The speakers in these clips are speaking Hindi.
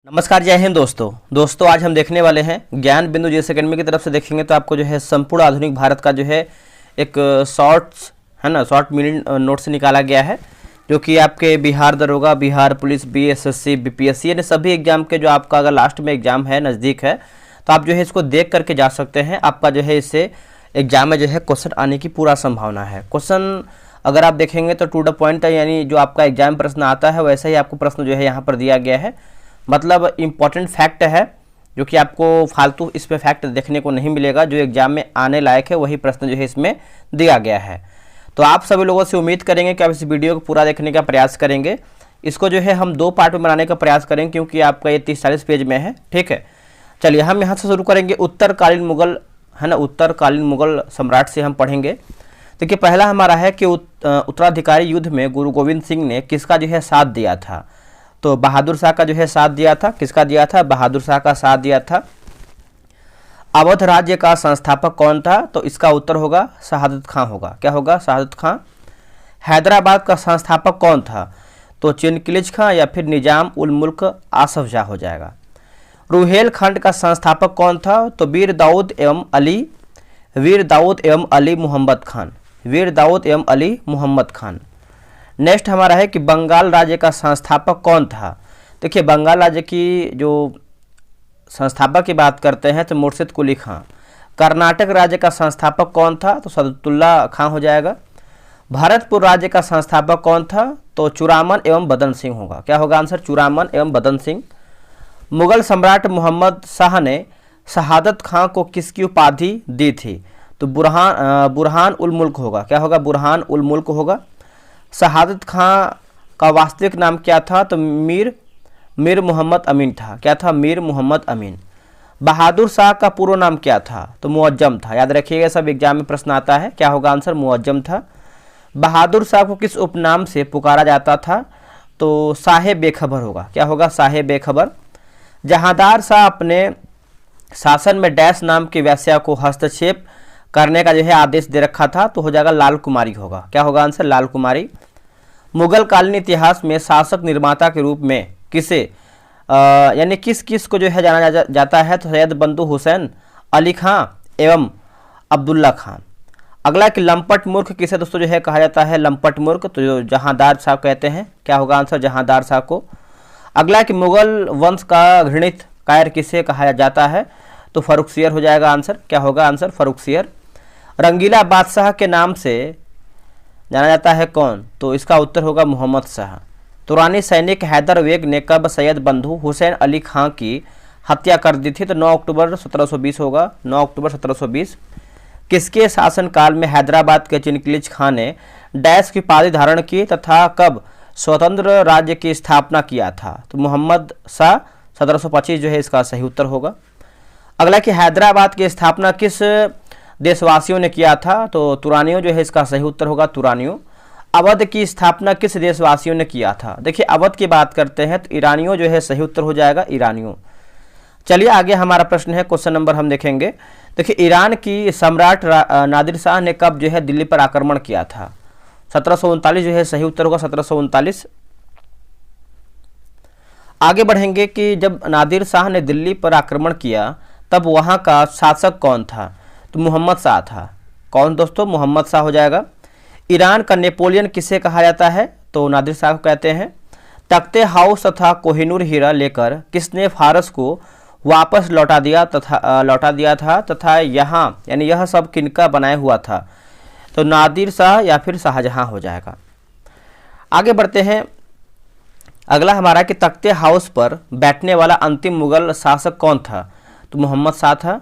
नमस्कार, जय हिंद दोस्तों आज हम देखने वाले हैं ज्ञान बिंदु जीएस एकेडमी की तरफ से देखेंगे तो आपको जो है संपूर्ण आधुनिक भारत का जो है एक शॉर्ट्स है ना, शॉर्ट मिनट नोट से निकाला गया है, जो कि आपके बिहार दरोगा, बिहार पुलिस, बीएसएससी, बीपीएससी यानी सभी एग्जाम के जो आपका अगर लास्ट में एग्जाम है, नज़दीक है, तो आप जो है इसको देख करके जा सकते हैं। आपका जो है इससे एग्जाम में जो है क्वेश्चन आने की पूरा संभावना है। क्वेश्चन अगर आप देखेंगे तो टू द पॉइंट है, यानी जो आपका एग्जाम प्रश्न आता है वैसा ही आपको प्रश्न जो है यहाँ पर दिया गया है। मतलब इम्पॉर्टेंट फैक्ट है, जो कि आपको फालतू इसमें फैक्ट देखने को नहीं मिलेगा। जो एग्जाम में आने लायक है वही प्रश्न जो है इसमें दिया गया है। तो आप सभी लोगों से उम्मीद करेंगे कि आप इस वीडियो को पूरा देखने का प्रयास करेंगे। इसको जो है हम 2 पार्ट में बनाने का प्रयास करेंगे, क्योंकि आपका ये 30-40 पेज में है। ठीक है, चलिए हम यहाँ से शुरू करेंगे। उत्तरकालीन मुगल है ना, उत्तरकालीन मुगल सम्राट से हम पढ़ेंगे। देखिए पहला हमारा है कि उत्तराधिकारी युद्ध में गुरु गोविंद सिंह ने किसका जो है साथ दिया था? तो बहादुर शाह का जो है साथ दिया था। किसका दिया था? बहादुर शाह का साथ दिया था। अवध राज्य का संस्थापक कौन था? तो इसका उत्तर होगा शहादत खां होगा। क्या होगा? शहादत खां। हैदराबाद का संस्थापक कौन था? तो चिनकिलिज खां या फिर निजाम उल मुल्क आसफ जाह हो जाएगा। रुहेलखंड का संस्थापक कौन था? तो वीर दाऊद एवं अली मोहम्मद खान। वीर दाऊद एवं अली मोहम्मद खान। नेक्स्ट हमारा है कि बंगाल राज्य का संस्थापक कौन था? देखिए बंगाल राज्य की जो संस्थापक की बात करते हैं तो मुर्शिद कुली खां। कर्नाटक राज्य का संस्थापक कौन था? तो सदुल्ला खां हो जाएगा। भरतपुर राज्य का संस्थापक कौन था? तो चूड़ामन एवं बदन सिंह होगा। क्या होगा आंसर? चूड़ामन एवं बदन सिंह। मुगल सम्राट मोहम्मद शाह ने शहादत खां को किसकी उपाधि दी थी? तो बुरहान उल मुल्क होगा। क्या होगा? बुरहान उल मुल्क होगा। शहादत खां का वास्तविक नाम क्या था? तो मीर मोहम्मद अमीन था। क्या था? मीर मोहम्मद अमीन। बहादुर शाह का पूर्व नाम क्या था? तो मुअज्जम था। याद रखिएगा, सब एग्जाम में प्रश्न आता है। क्या होगा आंसर? मुअज्जम था। बहादुर शाह को किस उपनाम से पुकारा जाता था? तो साहे बेखबर होगा। क्या होगा? साहे बेखबर। जहांदार शाह अपने शासन में डैश नाम की वेश्या को हस्तक्षेप करने का जो है आदेश दे रखा था, तो हो जाएगा लाल कुमारी होगा। क्या होगा आंसर? लाल कुमारी। मुगल कालीन इतिहास में शासक निर्माता के रूप में किसे यानी किस को जो है जाना जाता है? तो सैयद बंदू हुसैन, अली खां एवं अब्दुल्ला खान। अगला कि लंपट मूर्ख किसे दोस्तों जो है कहा जाता है? लंपट मूर्ख, तो जो जहांदार शाह कहते हैं। क्या होगा आंसर? जहांदार शाह को। अगला कि मुगल वंश का घृणित कायर किसे कहा जाता है? तो फर्रुखसियर हो जाएगा आंसर। क्या होगा आंसर? फर्रुखसियर। रंगीला बादशाह के नाम से जाना जाता है कौन? तो इसका उत्तर होगा मोहम्मद शाह। तुरानी सैनिक हैदर बेग ने कब सैयद बंधु हुसैन अली खां की हत्या कर दी थी? तो 9 अक्टूबर 1720 होगा। 9 अक्टूबर 1720। किसके शासनकाल में हैदराबाद के चिनकिलिज खां ने डैश की उपाधि धारण की तथा कब स्वतंत्र राज्य की स्थापना किया था? तो मोहम्मद शाह। 1725 जो है इसका सही उत्तर होगा। अगला कि हैदराबाद की स्थापना किस देशवासियों ने किया था? तो तुरानियों जो है इसका सही उत्तर होगा। तुरानियों। अवध की स्थापना किस देशवासियों ने किया था? देखिए अवध की बात करते हैं तो ईरानियों जो है सही उत्तर हो जाएगा। ईरानियों। चलिए आगे हमारा प्रश्न है, क्वेश्चन नंबर हम देखेंगे। देखिए ईरान की सम्राट नादिर शाह ने कब जो है दिल्ली पर आक्रमण किया था? 1739 जो है सही उत्तर होगा। 1739। आगे बढ़ेंगे कि जब नादिर शाह ने दिल्ली पर आक्रमण किया तब वहां का शासक कौन था? तो मोहम्मद शाह था। कौन दोस्तों? मोहम्मद शाह हो जाएगा। ईरान का नेपोलियन किसे कहा जाता है? तो नादिर शाह को कहते हैं। तख्ते हाउस तथा कोहिनूर हीरा लेकर किसने फारस को वापस लौटा दिया था तथा यहाँ यानी यह सब किनका बनाया हुआ था? तो नादिर शाह या फिर शाहजहां हो जाएगा। आगे बढ़ते हैं। अगला हमारा कि तख्ते हाउस पर बैठने वाला अंतिम मुगल शासक कौन था? तो मोहम्मद शाह था।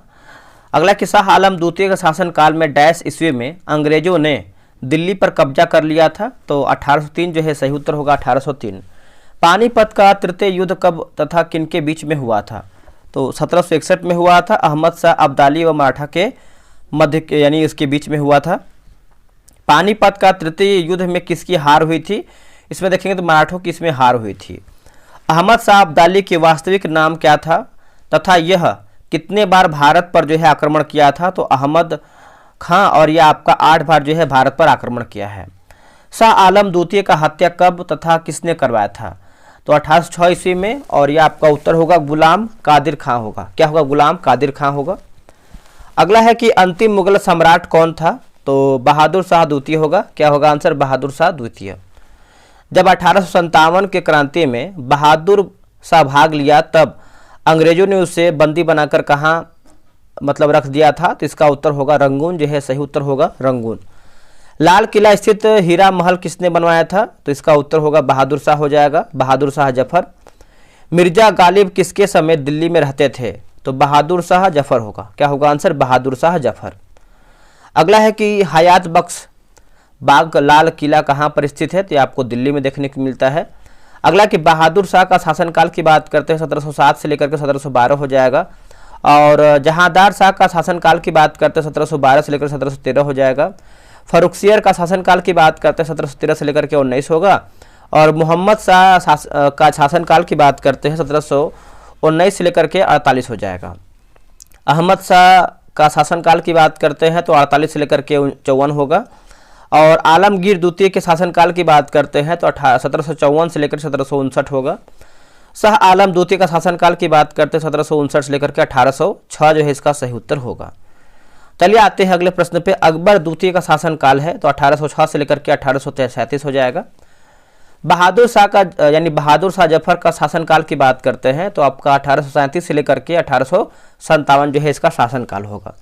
अगला कि शाह आलम द्वितीय के शासनकाल में डैश ईस्वी में अंग्रेजों ने दिल्ली पर कब्जा कर लिया था? तो 1803 जो है सही उत्तर होगा। 1803। पानीपत का तृतीय युद्ध कब तथा किनके बीच में हुआ था? तो 1761 में हुआ था। अहमद शाह अब्दाली व मराठा के मध्य यानी इसके बीच में हुआ था। पानीपत का तृतीय युद्ध में किसकी हार हुई थी? इसमें देखेंगे तो मराठों की इसमें हार हुई थी। अहमद शाह अब्दाली के वास्तविक नाम क्या था तथा यह कितने बार भारत पर जो है आक्रमण किया था? तो अहमद खां, और यह आपका 8 बार जो है भारत पर आक्रमण किया है। शाह आलम द्वितीय का हत्या कब तथा किसने करवाया था? तो 1806 ईस्वी में। और यह आपका उत्तर होगा गुलाम कादिर खां होगा। क्या होगा? गुलाम कादिर खां होगा। अगला है कि अंतिम मुगल सम्राट कौन था? तो बहादुर शाह द्वितीय होगा। क्या होगा आंसर? बहादुर शाह द्वितीय। जब 1857 के क्रांति में बहादुर शाह भाग लिया तब अंग्रेजों ने उसे बंदी बनाकर कहाँ मतलब रख दिया था? तो इसका उत्तर होगा रंगून, जो है सही उत्तर होगा रंगून। लाल किला स्थित हीरा महल किसने बनवाया था? तो इसका उत्तर होगा बहादुर शाह हो जाएगा, बहादुर शाह जफर। मिर्जा गालिब किसके समय दिल्ली में रहते थे? तो बहादुर शाह जफर होगा। क्या होगा आंसर? बहादुर शाह जफर। अगला है कि हयात बख्श बाग लाल किला कहाँ पर स्थित है? तो ये आपको दिल्ली में देखने को मिलता है। अगला कि बहादुर शाह का शासनकाल की बात करते हैं 1707 से लेकर के 1712 हो जाएगा। और जहांदार शाह का शासनकाल की बात करते हैं 1712 से लेकर 1713 हो जाएगा। फरुखसियर का शासनकाल की बात करते हैं 1713 से लेकर के 19 होगा। और मोहम्मद शाह का शासनकाल की बात करते हैं 1719 से लेकर के 48 हो जाएगा। अहमद शाह का शासनकाल की बात करते हैं तो 48 से लेकर के 54 होगा। और आलमगीर द्वितीय के शासनकाल की बात करते हैं तो 1754 से लेकर 1759 होगा। शाह आलम द्वितीय का शासनकाल की बात करते हैं 1759 से लेकर के 1806 जो है इसका सही उत्तर होगा। चलिए आते हैं अगले प्रश्न पे। अकबर द्वितीय का शासनकाल है तो 1806 से लेकर के 1837 हो जाएगा। बहादुर शाह का यानी बहादुर शाह जफर का शासनकाल की बात करते हैं तो आपका 1837 से लेकर के 1857 जो है इसका शासनकाल होगा।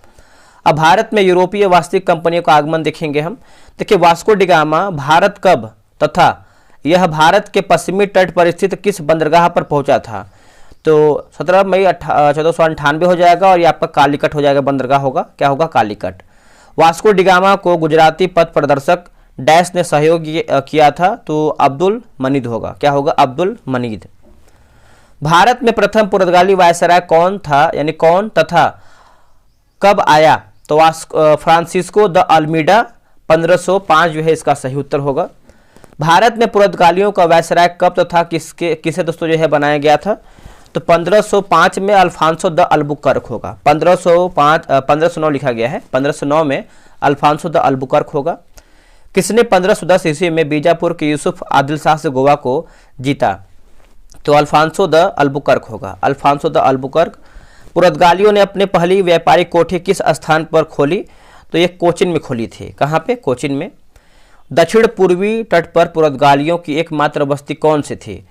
अब भारत में यूरोपीय वास्तविक कंपनियों का आगमन देखेंगे हम। देखिए वास्को डी गामा भारत कब तथा यह भारत के पश्चिमी तट पर स्थित किस बंदरगाह पर पहुंचा था? तो 17 मई 1498 हो जाएगा। और ये आपका कालीकट हो जाएगा, बंदरगाह होगा। क्या होगा? कालीकट। वास्को डी गामा को गुजराती पथ प्रदर्शक डैश ने सहयोग किया था तो अब्दुल मनीद होगा। क्या होगा? अब्दुल मनीद। भारत में प्रथम पुर्तगाली वायसराय कौन था, यानी कौन तथा कब आया? तो फ्रांसिस्को द अल्मीडा 1505 जो है इसका सही उत्तर होगा। भारत में पुर्तगालियों का वायसराय कब तथा किसे दोस्तों जो है बनाया गया था? तो 1505 में अल्फांसो द अल्बुकर्क होगा। 1509 लिखा गया है, 1509 में अल्फांसो द अल्बुकर्क होगा। किसने 1510 ईस्वी में बीजापुर के यूसुफ आदिल शाह से गोवा को जीता? तो अल्फांसो द अल्बुकर्क होगा, अल्फांसो द अल्बुकर्क। पुर्तगालियों ने अपनी पहली व्यापारिक कोठी किस स्थान पर खोली? तो ये कोचिन में खोली थी। कहाँ पे? कोचिन में। दक्षिण पूर्वी तट पर पुर्तगालियों की एकमात्र बस्ती कौन सी थी?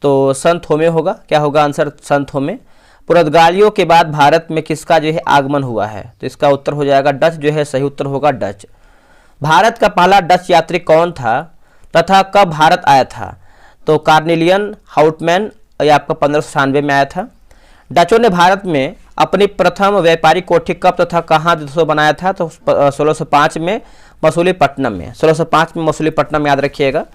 तो सन थोमे होगा। क्या होगा आंसर? सन थोमे। पुर्तगालियों के बाद भारत में किसका जो है आगमन हुआ है? तो इसका उत्तर हो जाएगा डच, जो है सही उत्तर होगा डच। भारत का पहला डच यात्री कौन था तथा कब भारत आया था? तो कार्नेलियन हाउटमैन, यह आपका 1596 में आया था। डचों ने भारत में अपनी प्रथम व्यापारिक कोठी कब तथा कहाँ दोस्तों बनाया था? तो 1605 में मसूलीपट्टनम में, 1605 में मसूलीपट्टनम, याद रखिएगा।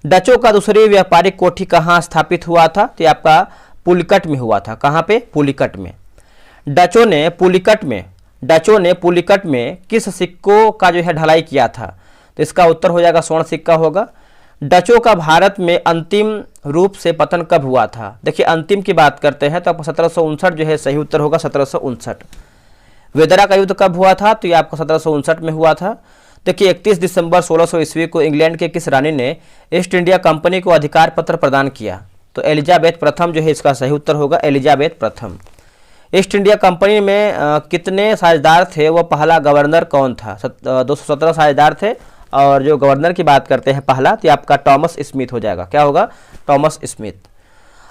डचों का दूसरी व्यापारिक कोठी कहाँ स्थापित हुआ था? तो ये आपका पुलिकट में हुआ था। कहाँ पे? पुलिकट में। डचों ने पुलिकट में किस सिक्कों का जो है ढलाई किया था? तो इसका उत्तर हो जाएगा स्वर्ण सिक्का होगा। डचों का भारत में अंतिम रूप से पतन कब हुआ था? देखिए अंतिम की बात करते हैं तो आपको 1759 जो है सही उत्तर होगा, 1759। वेदरा का युद्ध कब हुआ था? तो ये आपको 1759 में हुआ था। देखिए 31 दिसंबर 1600 ईस्वी को इंग्लैंड के किस रानी ने ईस्ट इंडिया कंपनी को अधिकार पत्र प्रदान किया? तो एलिजाबेथ प्रथम जो है इसका सही उत्तर होगा, एलिजाबेथ प्रथम। ईस्ट इंडिया कंपनी में कितने साझेदार थे? वह पहला गवर्नर कौन था? 217 साझेदार थे। और जो गवर्नर की बात करते हैं पहला, तो आपका टॉमस स्मिथ हो जाएगा। क्या होगा? Thomas Smith.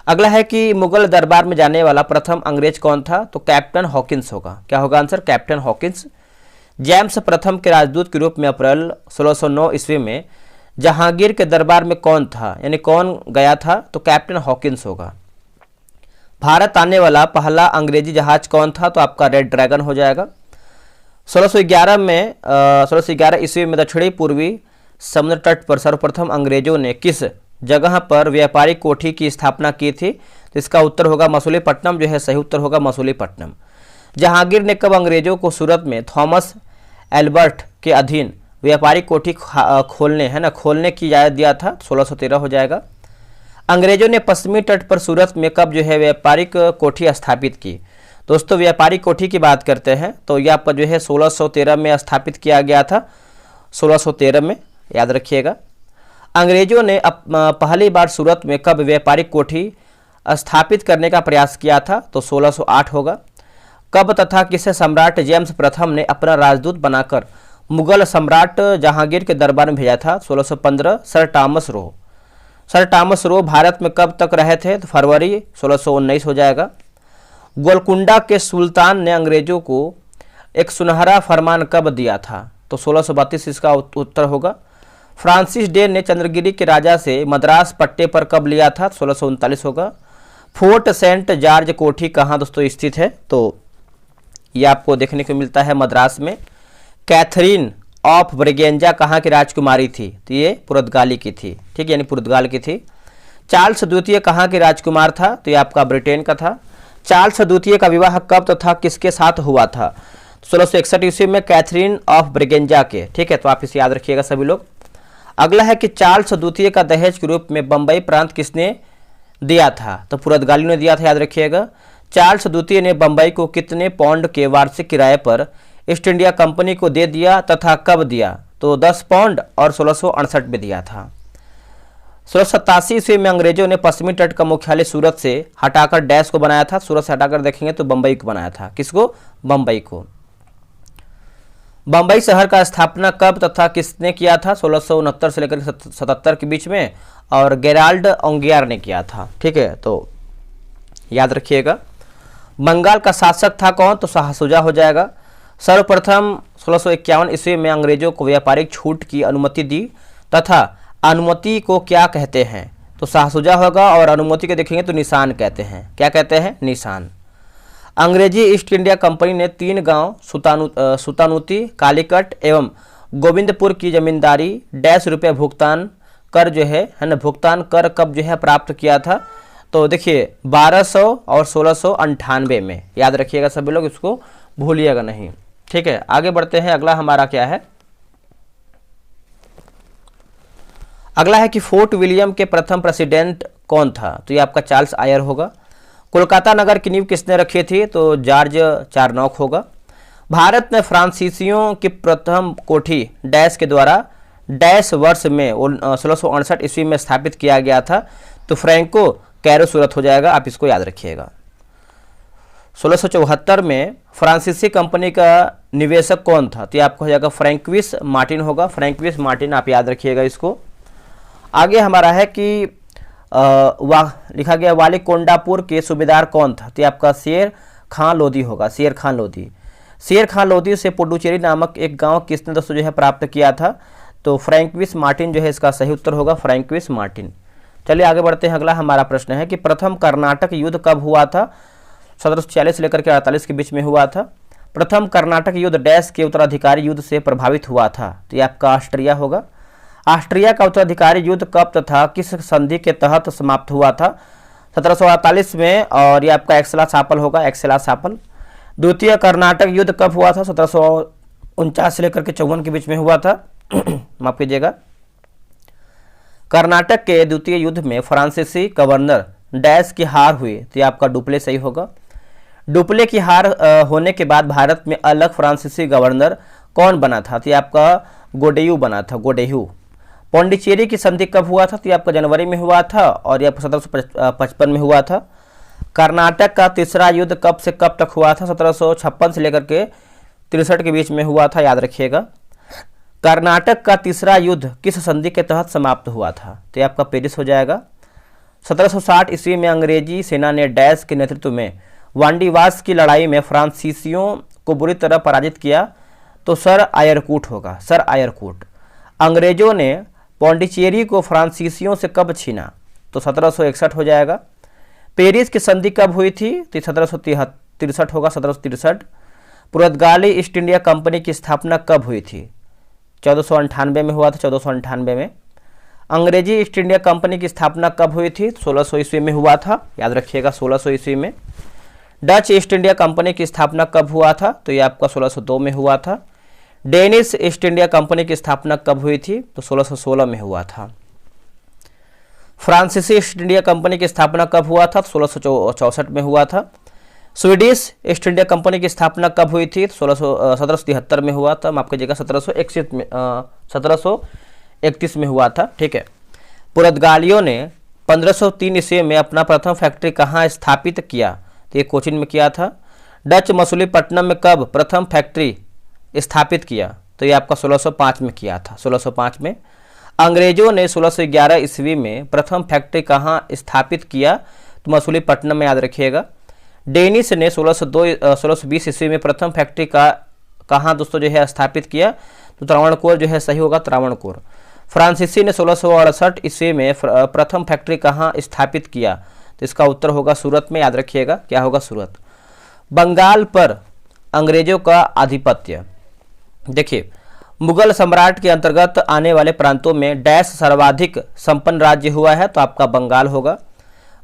अगला है कि मुगल दरबार में जाने वाला प्रथम अंग्रेज कौन था? तो कैप्टन हॉकिंस होगा। क्या होगा आंसर? Captain Hawkins. जेम्स प्रथम के राजदूत के रूप में अप्रैल 1609 ईस्वी में जहांगीर के दरबार में कौन था, यानी कौन गया था? तो कैप्टन हॉकिंस होगा। भारत आने वाला पहला अंग्रेजी जहाज कौन था? तो आपका रेड ड्रैगन हो जाएगा। 1611 ईस्वी में दक्षिणी पूर्वी समुद्र तट पर सर्वप्रथम अंग्रेजों ने किस जगह पर व्यापारिक कोठी की स्थापना की थी? तो इसका उत्तर होगा मसूलीपट्टनम, जो है सही उत्तर होगा मसूलीपट्टनम। जहांगीर ने कब अंग्रेजों को सूरत में थॉमस एल्बर्ट के अधीन व्यापारिक कोठी खोलने की इजाज़त दिया था? 1613 हो जाएगा। अंग्रेजों ने पश्चिमी तट पर सूरत में कब जो है व्यापारिक कोठी स्थापित की? दोस्तों व्यापारिक कोठी की बात करते हैं तो यह आपका जो है 1613 में स्थापित किया गया था, 1613 में, याद रखिएगा। अंग्रेजों ने पहली बार सूरत में कब व्यापारिक कोठी स्थापित करने का प्रयास किया था? तो 1608 होगा। कब तथा किसे सम्राट जेम्स प्रथम ने अपना राजदूत बनाकर मुगल सम्राट जहांगीर के दरबार में भेजा था? 1615। Sir Thomas Roe. Sir Thomas Roe Bharat में कब तक रहे थे? तो फरवरी 1619 हो जाएगा। गोलकुंडा के सुल्तान ने अंग्रेजों को एक सुनहरा फरमान कब दिया था? तो 1632 इसका उत्तर होगा। फ्रांसिस डे ने चंद्रगिरी के राजा से मद्रास पट्टे पर कब लिया था? 1639 होगा। फोर्ट सेंट जॉर्ज कोठी कहाँ दोस्तों स्थित है? तो ये आपको देखने को मिलता है मद्रास में। कैथरीन ऑफ ब्रिगेंजा कहाँ की राजकुमारी थी? तो ये पुर्तगाली की थी, ठीक, यानी पुर्तगाल की थी। चार्ल्स द्वितीय कहाँ के राजकुमार था? तो ये आपका ब्रिटेन का था। चार्ल्स द्वितीय का विवाह कब तथा किसके साथ हुआ था? 1661 ईस्वी में कैथरीन ऑफ ब्रिगेंजा के, ठीक है, तो आप इसे याद रखिएगा सभी लोग। अगला है कि चार्ल्स द्वितीय का दहेज के रूप में बंबई प्रांत किसने दिया था? तो पुर्तगाली ने दिया था, याद रखिएगा। चार्ल्स द्वितीय ने बंबई को कितने पाउंड के वार्षिक किराए पर ईस्ट इंडिया कंपनी को दे दिया तथा कब दिया? तो 10 पाउंड और 1668 में दिया था। 1687 ईस्वी में अंग्रेजों ने पश्चिमी तट का मुख्यालय सूरत से हटाकर डैश को बनाया था। सूरत से हटाकर देखेंगे तो बंबई को बनाया था। किसको? बंबई को। बंबई शहर का स्थापना कब तथा किसने किया था? 1669 से लेकर 77 के बीच में, और गेराल्ड ओंगियार ने किया था, ठीक है, तो याद रखिएगा। बंगाल का शासक था कौन? तो शाहसुजा हो जाएगा। सर्वप्रथम 1651 ईस्वी में अंग्रेजों को व्यापारिक छूट की अनुमति दी तथा अनुमति को क्या कहते हैं? तो शाहसुजा होगा, और अनुमति के देखेंगे तो निशान कहते हैं। क्या कहते हैं? निशान। अंग्रेजी ईस्ट इंडिया कंपनी ने 3 गांव सुतानुती, कालीकट एवं गोविंदपुर की जमींदारी डैश रुपये भुगतान कर जो है ना, भुगतान कर कब जो है प्राप्त किया था? तो देखिए 1200 और 1698 में, याद रखिएगा सभी लोग, इसको भूलिएगा नहीं, ठीक है। आगे बढ़ते हैं। अगला हमारा क्या है? अगला है कि फोर्ट विलियम के प्रथम प्रेसिडेंट कौन था? तो ये आपका चार्ल्स आयर होगा। कोलकाता नगर की नींव किसने रखी थी? तो जॉर्ज चारनॉक होगा। भारत में फ्रांसीसियों की प्रथम कोठी डैश के द्वारा डैश वर्ष में 1668 ईस्वी में स्थापित किया गया था। तो फ्रैंको कैरो सूरत हो जाएगा, आप इसको याद रखिएगा। 1674 में फ्रांसीसी कंपनी का निवेशक कौन था? तो ये आपको हो जाएगा फ्रैंकविस मार्टिन होगा। फ्रैंकविस मार्टिन आप याद रखिएगा इसको। आगे हमारा है कि लिखा गया वाली कोंडापुर के सूबेदार कौन था? तो ये आपका शेर खां लोधी होगा। शेर खां लोधी। शेर खां लोधी से पुडुचेरी नामक एक गांव किसने दोस्तों जो है प्राप्त किया था? तो फ्रैंकविस मार्टिन जो है इसका सही उत्तर होगा, फ्रैंकविस मार्टिन। चलिए आगे बढ़ते हैं। अगला हमारा प्रश्न है कि प्रथम कर्नाटक युद्ध कब हुआ था? 1740 से लेकर के 48 के बीच में हुआ था। प्रथम कर्नाटक युद्ध डैश के उत्तराधिकारी युद्ध से प्रभावित हुआ था? तो ये आपका ऑस्ट्रिया होगा। ऑस्ट्रिया का उत्तराधिकारी युद्ध कब तथा किस संधि के तहत समाप्त हुआ था? 1748 में, और ये आपका एक्सला सापल होगा, एक्सला सापल। द्वितीय कर्नाटक युद्ध कब हुआ था? 1749 से लेकर के 54 के बीच में हुआ था। माफ कीजिएगा। कर्नाटक के द्वितीय युद्ध में फ्रांसीसी गवर्नर डैश की हार हुई, तो ये आपका डुप्ले सही होगा। डुप्ले की हार होने के बाद भारत में अलग फ्रांसीसी गवर्नर कौन बना था? तो ये आपका गोडेयू बना था, गोडेयू। पौंडीचेरी की संधि कब हुआ था? तो ये आपका जनवरी में हुआ था, और ये 1755 में हुआ था। कर्नाटक का तीसरा युद्ध कब से कब तक हुआ था? 1756 से लेकर के 63 के बीच में हुआ था, याद रखिएगा। कर्नाटक का तीसरा युद्ध किस संधि के तहत समाप्त हुआ था? तो ये आपका पेरिस हो जाएगा। 1760 ईस्वी में अंग्रेजी सेना ने डैश के नेतृत्व में वांडीवास की लड़ाई में फ्रांसीसियों को बुरी तरह पराजित किया, तो सर आयरकूट होगा, सर आयरकूट। अंग्रेजों ने पौंडीचेरी को फ्रांसीसियों से कब छीना? तो 1761 हो जाएगा। पेरिस की संधि कब हुई थी? तो 1763 होगा, 1763। पुर्तगाली ईस्ट इंडिया कंपनी की स्थापना कब हुई थी? 1498 में हुआ था, 1498 में। अंग्रेजी ईस्ट इंडिया कंपनी की स्थापना कब हुई थी? 1600 ईस्वी में हुआ था, याद रखिएगा, 1600 ईस्वी में। डच ईस्ट इंडिया कंपनी की स्थापना कब हुआ था? तो ये आपका 1602 में हुआ था। डेनिश ईस्ट इंडिया कंपनी की स्थापना कब हुई थी? तो 1616 में हुआ था। फ्रांसीसी ईस्ट इंडिया कंपनी की स्थापना कब हुआ था? 1664 में हुआ था। स्वीडिश ईस्ट इंडिया कंपनी की स्थापना कब हुई थी? 1773 में हुआ था, माफ कीजिएगा, 1731 में 1731 में हुआ था, ठीक है। पुर्तगालियों ने 1503 ईस्वी में अपना प्रथम फैक्ट्री कहाँ स्थापित किया? तो ये कोचिन में किया था। डच मसूलीपट्टनम में कब प्रथम फैक्ट्री स्थापित किया? तो ये आपका 1605 में किया था, 1605 में। अंग्रेजों ने 1611 ईस्वी में प्रथम फैक्ट्री कहाँ स्थापित किया? तो मसूलीपट्टनम में, याद रखिएगा। डेनिस ने 1620 ईस्वी में प्रथम फैक्ट्री का कहाँ दोस्तों जो है स्थापित किया? तो त्रावणकोर जो है सही होगा, त्रावणकोर। फ्रांसीसी ने 1668 ईस्वी में प्रथम फैक्ट्री कहाँ स्थापित किया? तो इसका उत्तर होगा सूरत में, याद रखिएगा, क्या होगा? सूरत। बंगाल पर अंग्रेजों का आधिपत्य। देखिए, मुगल सम्राट के अंतर्गत आने वाले प्रांतों में डैश सर्वाधिक संपन्न राज्य हुआ है? तो आपका बंगाल होगा।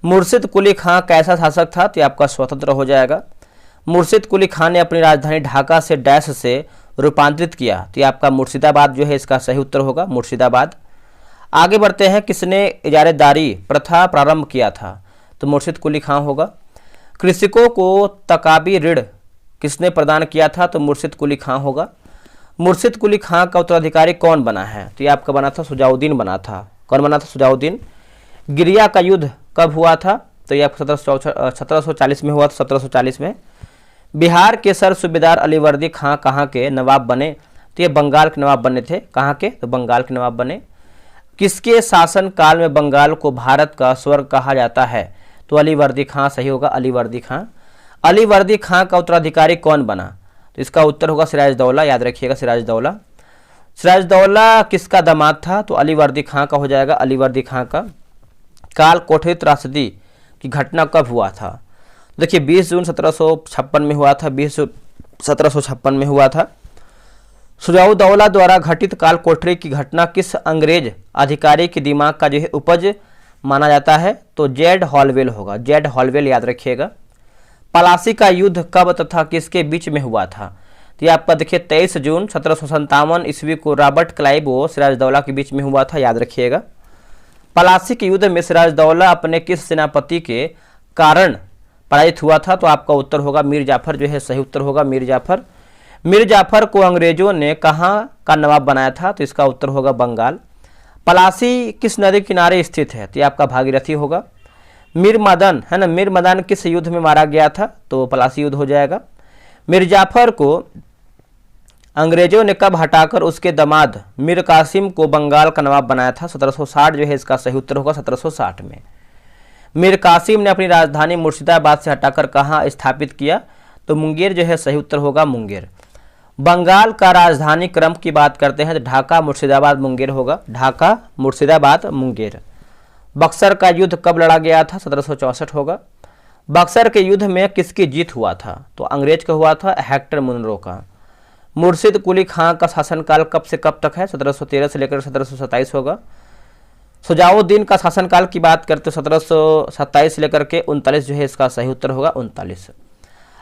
मुर्शिद कुली खां कैसा शासक था? तो आपका स्वतंत्र हो जाएगा। मुर्शिद कुली खां ने अपनी राजधानी ढाका से डैश से रूपांतरित किया? तो आपका मुर्शिदाबाद जो है इसका सही उत्तर होगा, मुर्शिदाबाद। आगे बढ़ते हैं, किसने इजारेदारी प्रथा प्रारंभ किया था? तो मुर्शिद कुली खां होगा। कृषकों को तकाबी ऋण किसने प्रदान किया था? तो मुर्शिद कुली खां होगा। मुर्शिद कुली खां का उत्तराधिकारी कौन बना है? तो ये आपका बना था सुजाउद्दीन बना था। कौन बना था? सुजाउद्दीन। गिरिया का युद्ध कब हुआ था? तो ये आपका 1740 में हुआ था, 1740 में। बिहार के सर सूबेदार अलीवर्दी खां कहाँ के नवाब बने? तो ये बंगाल के नवाब बने थे। कहाँ के? तो बंगाल के नवाब बने। किसके शासन काल में बंगाल को भारत का स्वर्ग कहा जाता है? तो अलीवर्दी खां सही होगा, अलीवर्दी खां। अलीवर्दी खां का उत्तराधिकारी कौन बना? तो इसका उत्तर होगा सिराजदौला, याद रखिएगा, सिराजदौला। सिराजदौला किसका दामाद था? तो अलीवर्दी खां का हो जाएगा, अलीवर्दी खां का। काल कोठरी त्रासदी की घटना कब हुआ था? देखिए 20 जून 1756 में हुआ था, 20 जून 1756 में हुआ था। सुजाउद्दौला द्वारा घटित काल कोठरी की घटना किस अंग्रेज अधिकारी के दिमाग का जो है उपज माना जाता है? तो जेड हॉलवेल होगा, जेड हॉलवेल, याद रखिएगा। पलासी का युद्ध कब तथा किसके बीच में हुआ था? तो ये आपका देखिए 23 जून 1757 ईस्वी को रॉबर्ट क्लाइव और सिराजदौला के बीच में हुआ था, याद रखिएगा। पलासी के युद्ध में सिराजदौला अपने किस सेनापति के कारण पराजित हुआ था? तो आपका उत्तर होगा मीर जाफर, जो है सही उत्तर होगा मीर जाफर। मीर जाफर को अंग्रेजों ने कहाँ का नवाब बनाया था? तो इसका उत्तर होगा बंगाल। पलासी किस नदी किनारे स्थित है? तो ये आपका भागीरथी होगा। मीर मदन है ना, मीर मदन किस युद्ध में मारा गया था? तो पलासी युद्ध हो जाएगा। मीर जाफर को अंग्रेजों ने कब हटाकर उसके दामाद मीर कासिम को बंगाल का नवाब बनाया था? 1760 जो है इसका सही उत्तर होगा, 1760 में। मीर कासिम ने अपनी राजधानी मुर्शिदाबाद से हटाकर कहाँ स्थापित किया? तो मुंगेर जो है सही उत्तर होगा, मुंगेर। बंगाल का राजधानी क्रम की बात करते हैं तो ढाका, मुर्शिदाबाद, मुंगेर होगा, ढाका, मुर्शिदाबाद, मुंगेर। बक्सर का युद्ध कब लड़ा गया था? 1764 होगा। बक्सर के युद्ध में किसकी जीत हुआ था? तो अंग्रेज का हुआ था, हेक्टर मुनरो का। मुर्शिद कुली खां का शासनकाल कब से कब तक है? 1713 से लेकर 1727 होगा। सुजाउद्दीन का शासनकाल की बात करते 1727 से लेकर के 39 जो है इसका सही उत्तर होगा, 39।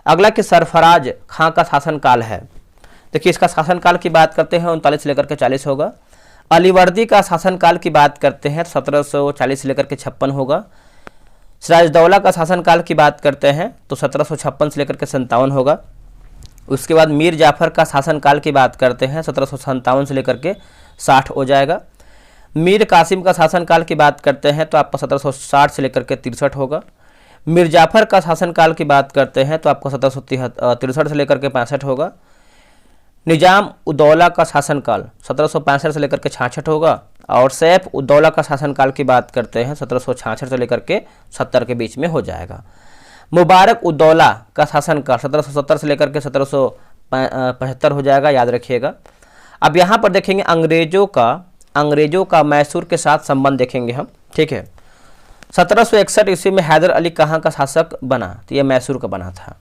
अगला कि सरफराज खां का शासनकाल है, देखिए इसका शासनकाल की बात करते हैं 39 से लेकर के 40 होगा। अलीवर्दी का शासनकाल की बात करते हैं 1740 से लेकर के 56 होगा। सिराजदौला का शासनकाल की बात करते हैं तो 1756 से लेकर के 57 होगा। उसके बाद मीर जाफर का शासनकाल की बात करते हैं 1757 से लेकर के 60 हो जाएगा। मीर कासिम का शासनकाल की बात करते हैं तो आपका 1760 से लेकर के 63 होगा। मीर जाफर का शासनकाल की बात करते हैं तो आपका 1763 से लेकर के 65 होगा। निजाम उद्दौला का शासनकाल 1765 से लेकर के 66 होगा। और सैफ उद्दौला का शासनकाल की बात करते हैं 1766 से लेकर के 70 के बीच में हो जाएगा। मुबारक उद्दौला का शासनकाल 1770 से लेकर के 1775 हो जाएगा, याद रखिएगा। अब यहाँ पर देखेंगे अंग्रेजों का मैसूर के साथ संबंध देखेंगे हम, ठीक है। 1761 ईस्वी में हैदर अली कहाँ का शासक बना? तो यह मैसूर का बना था।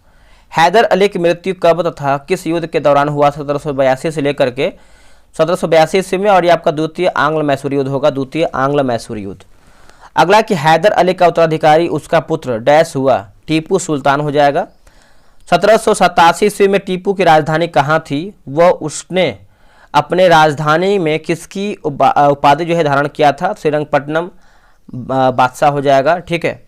हैदर अली की मृत्यु कब तथा किस युद्ध के दौरान हुआ? 1782 से लेकर के 1782 ईस्वी में, और ये आपका द्वितीय आंग्ल मैसूर युद्ध होगा, द्वितीय आंग्ल मैसूर युद्ध। अगला कि हैदर अली का उत्तराधिकारी उसका पुत्र डैश हुआ, टीपू सुल्तान हो जाएगा। 1787 ईस्वी में टीपू की राजधानी कहाँ थी? वह उसने अपने राजधानी में किसकी उपाधि जो है धारण किया था? श्रीरंगपट्टनम बादशाह हो जाएगा, ठीक है।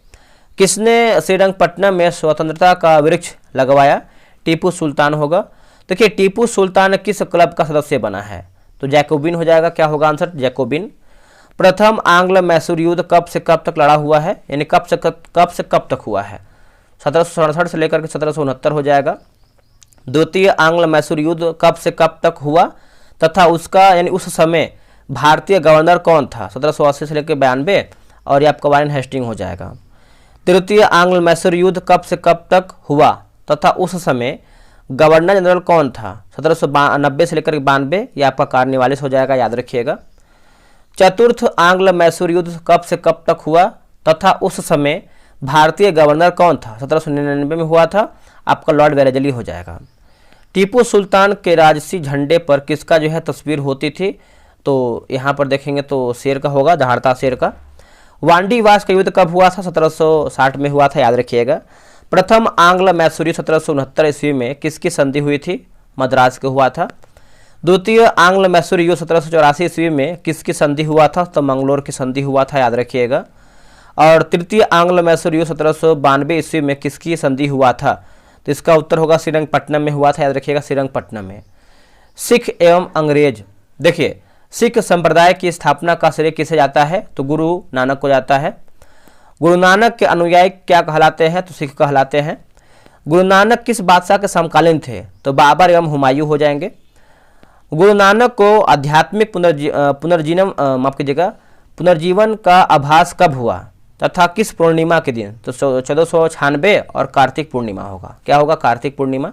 किसने श्रीरंगपट्टनम में स्वतंत्रता का वृक्ष लगवाया? टीपू सुल्तान होगा। देखिए टीपू सुल्तान किस क्लब का सदस्य बना है? तो जैकोबिन हो जाएगा, क्या होगा आंसर? जैकोबिन। प्रथम आंग्ल मैसूर युद्ध कब से कब तक लड़ा हुआ है, यानी कब से कब तक हुआ है, 1767 से लेकर के 1769 हो जाएगा। द्वितीय आंग्ल मैसूर युद्ध कब से कब तक हुआ तथा उसका यानी उस समय भारतीय गवर्नर कौन था, 1780 से लेकर 92, और ये आपका वारेन हेस्टिंग हो जाएगा। तृतीय आंग्ल मैसूर युद्ध कब से कब तक हुआ तथा उस समय गवर्नर जनरल कौन था, 1790 से लेकर 92, ये आपका कार्निवालिस हो जाएगा, याद रखिएगा। चतुर्थ आंग्ल मैसूर युद्ध कब से कब तक हुआ तथा उस समय भारतीय गवर्नर कौन था, 1799 में हुआ था, आपका लॉर्ड वेलेस्ली हो जाएगा। टीपू सुल्तान के राजसी झंडे पर किसका जो है तस्वीर होती थी, तो यहाँ पर देखेंगे तो शेर का होगा, दहाड़ता शेर का। वांडीवास का युद्ध कब हुआ था, 1760 में हुआ था, याद रखिएगा। प्रथम आंग्ल मैसूर 1769 ईस्वी में किसकी संधि हुई थी, मद्रास का हुआ था। द्वितीय आंग्ल मैसूर युद्ध 1784 ईस्वी में किसकी संधि हुआ था, तो मंगलोर की संधि हुआ था, याद रखिएगा। और तृतीय आंग्ल मैसूर युद्ध 1792 ईस्वी में किसकी संधि हुआ था, तो इसका उत्तर होगा श्रीरंगपट्टनम में हुआ था, याद रखिएगा, श्रीरंगपट्टनम में। सिख एवं अंग्रेज, देखिए सिख संप्रदाय की स्थापना का श्रेय किसे जाता है, तो गुरु नानक को जाता है। गुरु नानक के अनुयायी क्या कहलाते हैं, तो सिख कहलाते हैं। गुरु नानक किस बादशाह के समकालीन थे, तो बाबर एवं हुमायूं हो जाएंगे। गुरु नानक को आध्यात्मिक पुनर्जीवन का आभास कब हुआ तथा किस पूर्णिमा के दिन, तो 1496 और कार्तिक पूर्णिमा होगा, क्या होगा, कार्तिक पूर्णिमा।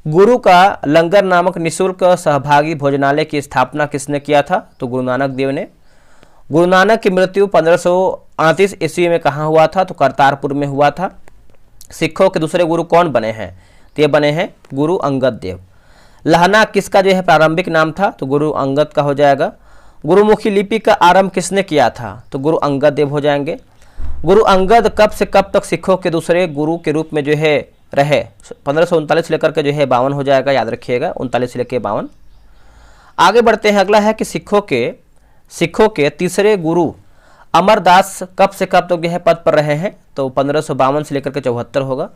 गुरु का लंगर नामक निःशुल्क सहभागी भोजनालय की स्थापना किसने किया था, तो गुरु नानक देव ने। गुरु नानक की मृत्यु 1538 ईस्वी में कहाँ हुआ था, तो करतारपुर में हुआ था। सिखों के दूसरे गुरु कौन बने हैं, तो ये बने हैं गुरु अंगद देव। लहना किसका जो है प्रारंभिक नाम था, तो गुरु अंगद का हो जाएगा। गुरुमुखी लिपि का आरंभ किसने किया था, तो गुरु अंगद देव हो जाएंगे। गुरु अंगद कब से कब तक सिखों के दूसरे गुरु के रूप में जो है रहे, 1539 से लेकर के जो है 52 हो जाएगा, याद रखिएगा, 39 से लेकर 52। आगे बढ़ते हैं, अगला है कि सिखों के तीसरे गुरु अमरदास कब से कब तक जो है पद पर रहे हैं, तो 1552 से लेकर के 74 होगा।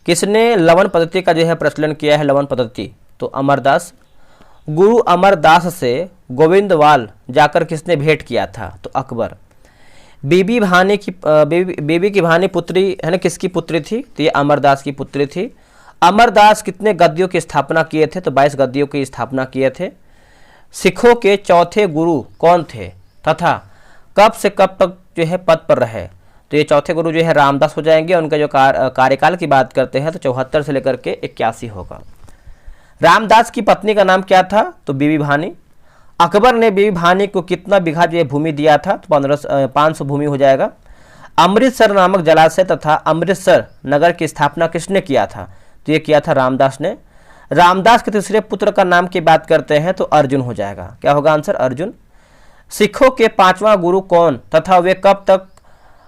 किसने लवन पद्धति का जो है प्रचलन किया है, लवन पद्धति, तो अमरदास। गुरु अमरदास से गोविंदवाल जाकर किसने भेंट किया था, तो अकबर। बीबी की भानी पुत्री है ना, किसकी पुत्री थी, तो ये अमरदास की पुत्री थी। अमरदास कितने गद्दियों की स्थापना किए थे, तो 22 गद्दियों की स्थापना किए थे। सिखों के चौथे गुरु कौन थे तथा कब से कब तक जो है पद पर रहे, तो ये चौथे गुरु जो है रामदास हो जाएंगे। उनका जो कार्यकाल की बात करते हैं तो 74 से लेकर के 81 होगा। रामदास की पत्नी का नाम क्या था, तो बीबी भानी। अकबर ने बीबी भानी को कितना बीघा जो है भूमि दिया था, तो 500 भूमि हो जाएगा। अमृतसर नामक जलाशय तथा अमृतसर नगर की स्थापना किसने किया था, तो ये किया था रामदास ने। रामदास के तीसरे पुत्र का नाम की बात करते हैं तो अर्जुन हो जाएगा, क्या होगा आंसर, अर्जुन। सिखों के पांचवा गुरु कौन तथा वे कब तक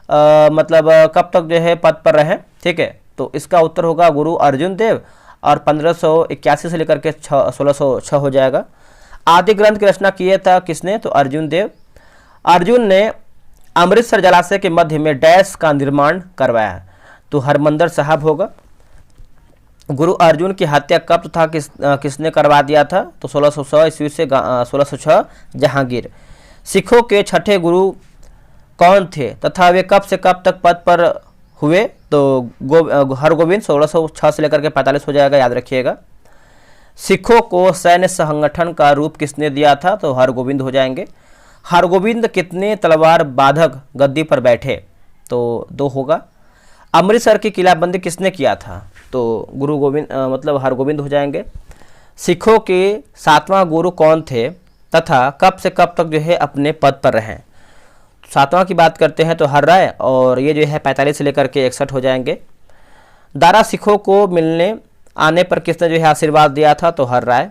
कब तक जो है पद पर रहे, ठीक है, तो इसका उत्तर होगा गुरु अर्जुन देव, और 1581 से लेकर के 1606 हो जाएगा। आदि ग्रंथ की रचना किया था किसने, तो अर्जुन देव। अर्जुन ने अमृतसर जलाशय के मध्य में डैश का निर्माण करवाया, तो हरमंदर साहब होगा। गुरु अर्जुन की हत्या कब था, किसने करवा दिया था, तो 1606 ईस्वी से 1606 जहांगीर। सिखों के छठे गुरु कौन थे तथा वे कब से कब तक पद पर हुए, तो हरगोविंद 1606 से लेकर के 45 हो जाएगा, याद रखिएगा। सिखों को सैन्य संगठन का रूप किसने दिया था, तो हरगोविंद हो जाएंगे। हरगोविंद कितने तलवार बाधक गद्दी पर बैठे, तो 2 होगा। अमृतसर की किलाबंदी किसने किया था, तो गुरु गोविंद हरगोविंद हो जाएंगे। सिखों के 7वां गुरु कौन थे तथा कब से कब तक जो है अपने पद पर रहे, 7वां की बात करते हैं तो हर राय, और ये जो है 45 से लेकर के 61 हो जाएंगे। दारा सिखों को मिलने आने पर किसने जो है आशीर्वाद दिया था, तो हर राय।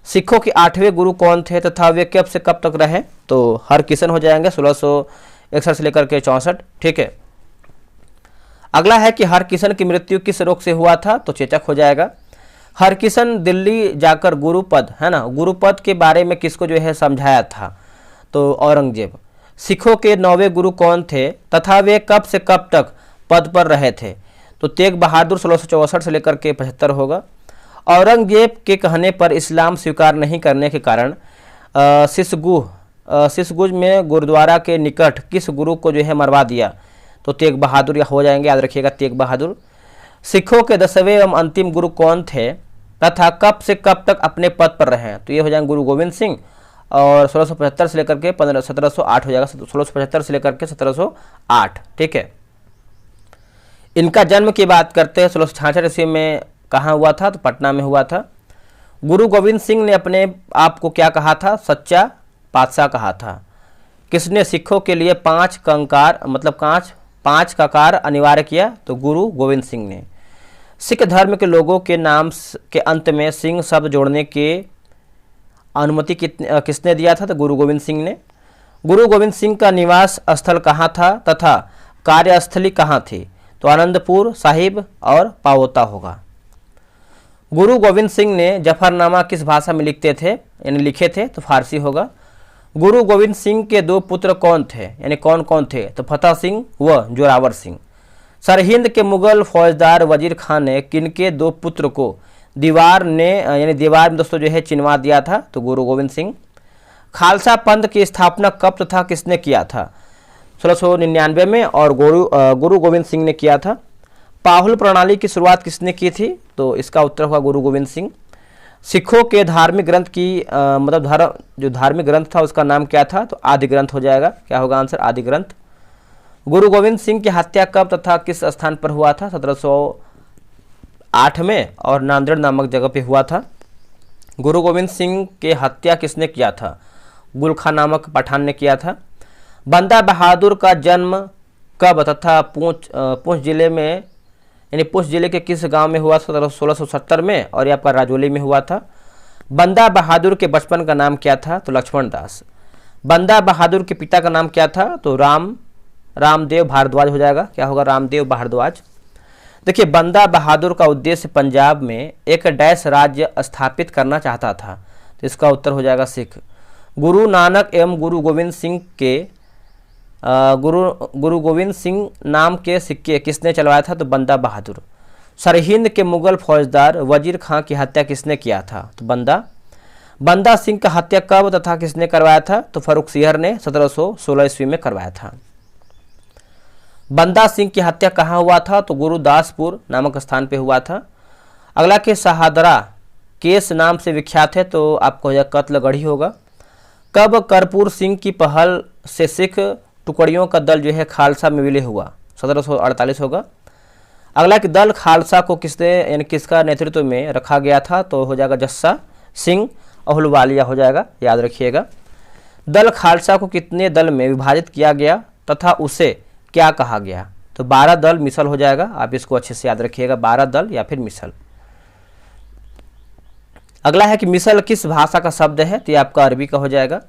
सिखों के 8वें गुरु कौन थे तथा वे कब से कब तक रहे, तो हरकिशन हो जाएंगे, 1661 से लेकर के 64, ठीक है। अगला है कि हरकिशन की मृत्यु किस रोग से हुआ था, तो चेचक हो जाएगा। हरकिशन दिल्ली जाकर गुरुपद है ना, गुरुपद के बारे में किसको जो है समझाया था, तो औरंगजेब। सिखों के 9वें गुरु कौन थे तथा वे कब से कब तक पद पर रहे थे, तो तेग बहादुर 1664 से लेकर के 75 होगा। औरंगजेब के कहने पर इस्लाम स्वीकार नहीं करने के कारण सिसगुह सिसगुज में गुरुद्वारा के निकट किस गुरु को जो है मरवा दिया? तो तेग बहादुर हो जाएंगे, याद रखिएगा तेग बहादुर। सिखों के 10वें एवं अंतिम गुरु कौन थे तथा कब से कब तक अपने पद पर रहे? तो ये हो जाएंगे गुरु गोविंद सिंह, और 1675 से लेकर के 1708 हो जाएगा, 1675 से लेकर के 1708। ठीक है। इनका जन्म की बात करते हैं 1666 ईस्वी में कहाँ हुआ था? तो पटना में हुआ था। गुरु गोविंद सिंह ने अपने आप को क्या कहा था? सच्चा पातशाह कहा था। किसने सिखों के लिए 5 कंकार मतलब 5 ककार अनिवार्य किया? तो गुरु गोविंद सिंह ने। सिख धर्म के लोगों के नाम के अंत में सिंह शब्द जोड़ने के अनुमति किसने दिया था? तो गुरु गोविंद सिंह ने। गुरु गोविंद सिंह का निवास स्थल कहाँ था तथा कार्यस्थली कहाँ थी? तो आनंदपुर साहिब और पावोता होगा। गुरु गोविंद सिंह ने जफरनामा किस भाषा में लिखते थे यानी लिखे थे? तो फारसी होगा। गुरु गोविंद सिंह के 2 पुत्र कौन थे यानी कौन कौन थे? तो फतेह सिंह व जोरावर सिंह। सरहिंद के मुगल फौजदार वजीर खान ने किनके 2 पुत्र को दीवार में दोस्तों जो है चिनवा दिया था? तो गुरु गोविंद सिंह। खालसा पंथ की स्थापना कब तथा किसने किया था? 1699 में, और गुरु गोविंद सिंह ने किया था। पाहुल प्रणाली की शुरुआत किसने की थी? तो इसका उत्तर होगा गुरु गोविंद सिंह। सिखों के धार्मिक ग्रंथ की जो धार्मिक ग्रंथ था उसका नाम क्या था? तो आदि ग्रंथ हो जाएगा। क्या होगा आंसर? आदि ग्रंथ। गुरु गोविंद सिंह की हत्या कब तथा किस स्थान पर हुआ था? 1708 में, और नांदेड़ नामक जगह पे हुआ था। गुरु गोविंद सिंह के हत्या किसने किया था? गुल खां नामक पठान ने किया था। बंदा बहादुर का जन्म कब तथा पूंछ जिले में यानी पूंछ जिले के किस गांव में हुआ? 1670 में, और ये आपका राजौली में हुआ था। बंदा बहादुर के बचपन का नाम क्या था? तो लक्ष्मण दास। बंदा बहादुर के पिता का नाम क्या था? तो रामदेव भारद्वाज हो जाएगा। क्या होगा? रामदेव भारद्वाज। देखिए, बंदा बहादुर का उद्देश्य पंजाब में एक डैश राज्य स्थापित करना चाहता था, तो इसका उत्तर हो जाएगा सिख। गुरु नानक एवं गुरु गोविंद सिंह के गुरु गोविंद सिंह नाम के सिक्के किसने चलवाया था? तो बंदा बहादुर। सरहिंद के मुगल फौजदार वजीर खां की हत्या किसने किया था? तो बंदा सिंह का हत्या कब तथा किसने करवाया था? तो फर्रुख सिंहर ने 1716 ईस्वी में करवाया था। बंदा सिंह की हत्या कहाँ हुआ था? तो गुरुदासपुर नामक स्थान पे हुआ था। अगला के शहादरा केस नाम से विख्यात है, तो आपको हो जाएगा कत्लगढ़ी होगा। कब कर्पूर सिंह की पहल से सिख टुकड़ियों का दल जो है खालसा में विलय हुआ? 1748 होगा। अगला कि दल खालसा को किसका नेतृत्व में रखा गया था? तो हो जाएगा जस्सा सिंह अहलुवालिया हो जाएगा, याद रखिएगा। दल खालसा को कितने दल में विभाजित किया गया तथा उसे क्या कहा गया? तो 12 दल मिसल हो जाएगा। आप इसको अच्छे से याद रखिएगा, 12 दल या फिर मिसल। अगला है कि मिसल किस भाषा का शब्द है? तो ये आपका अरबी का हो जाएगा।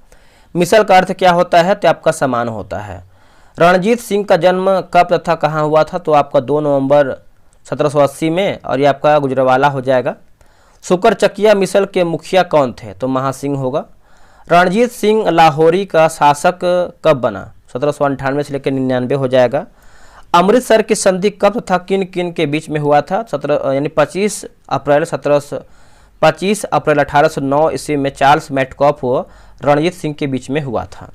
मिसल का अर्थ क्या होता है? तो आपका समान होता है। रणजीत सिंह का जन्म कब तथा कहाँ हुआ था? तो आपका 2 नवंबर 1780 में, और ये आपका गुजरावाला हो जाएगा। शुकर चकिया मिसल के मुखिया कौन थे? तो महासिंह होगा। रणजीत सिंह लाहौरी का शासक कब बना? 1798 से लेकर 99 हो जाएगा। अमृतसर की संधि कब तथा किन किन के बीच में हुआ था? 25 अप्रैल 1809 ईस्वी में चार्ल्स मैटकॉफ व रणजीत सिंह के बीच में हुआ था।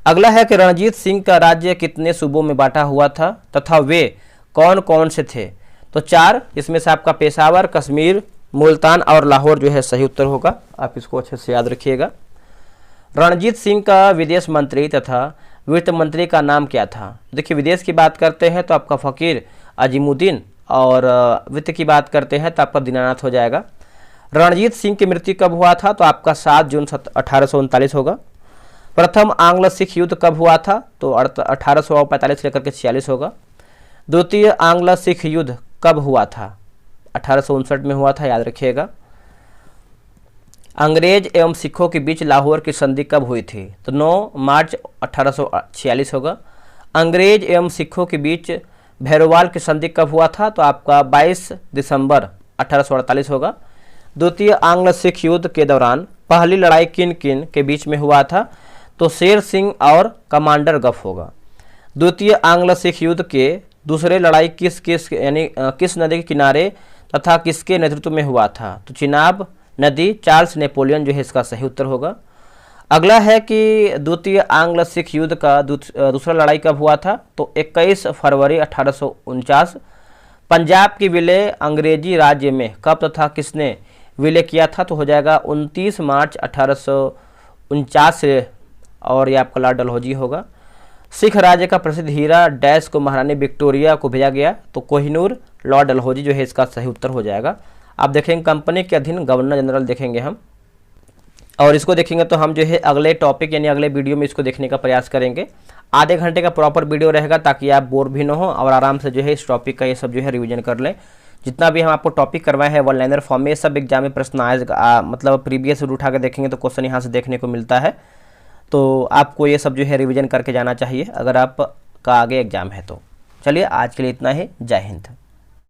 अगला है कि रणजीत सिंह का राज्य कितने सूबों में बांटा हुआ था तथा वे कौन कौन से थे? तो 4, इसमें से आपका पेशावर, कश्मीर, मुल्तान और लाहौर जो है सही उत्तर होगा। आप इसको अच्छे से याद रखिएगा। रणजीत सिंह का विदेश मंत्री तथा वित्त मंत्री का नाम क्या था? देखिए, विदेश की बात करते हैं तो आपका फ़कीर अजीमुद्दीन, और वित्त की बात करते हैं तो आपका दीनानाथ हो जाएगा। रणजीत सिंह की मृत्यु कब हुआ था? तो आपका 7 जून 1839 होगा। प्रथम आंग्ल सिख युद्ध कब हुआ था? तो 1845 से लेकर के 46 होगा। द्वितीय आंग्ल सिख युद्ध कब हुआ था? 1859 में हुआ था, याद रखिएगा। अंग्रेज एवं सिखों के बीच लाहौर की संधि कब हुई थी? तो 9 मार्च 1846 होगा। अंग्रेज एवं सिखों के बीच भैरोवाल की संधि कब हुआ था? तो आपका 22 दिसंबर 1848 होगा। द्वितीय आंग्ल सिख युद्ध के दौरान पहली लड़ाई किन किन के बीच में हुआ था? तो शेर सिंह और कमांडर गफ होगा। द्वितीय आंग्ल सिख युद्ध के दूसरे लड़ाई किस नदी के किनारे तथा किसके नेतृत्व में हुआ था? तो चिनाब नदी, चार्ल्स नेपोलियन जो है इसका सही उत्तर होगा। अगला है कि द्वितीय आंग्ल सिख युद्ध का दूसरा लड़ाई कब हुआ था? तो 21 फरवरी 1849। पंजाब की विलय अंग्रेजी राज्य में कब तथा किसने विलय किया था? तो हो जाएगा 29 मार्च 1849 से, और ये आपका लॉर्ड डलहौजी होगा। सिख राज्य का प्रसिद्ध हीरा डैश को महारानी विक्टोरिया को भेजा गया? तो कोहिनूर। लॉर्ड डलहौजी जो है इसका सही उत्तर हो जाएगा। आप देखेंगे कंपनी के अधीन गवर्नर जनरल देखेंगे हम, और इसको देखेंगे तो हम जो है अगले टॉपिक यानी अगले वीडियो में इसको देखने का प्रयास करेंगे। आधे घंटे का प्रॉपर वीडियो रहेगा ताकि आप बोर भी ना हो और आराम से जो है इस टॉपिक का ये सब जो है रिवीजन कर लें। जितना भी हम आपको टॉपिक करवाए हैं वन लाइनर फॉर्म में, सब एग्जाम में प्रश्न आएगा, मतलब प्रीवियस उठा के देखेंगे तो क्वेश्चन यहाँ से देखने को मिलता है। तो आपको ये सब जो है रिवीजन करके जाना चाहिए अगर आपका आगे एग्जाम है तो। चलिए आज के लिए इतना ही। जय हिंद।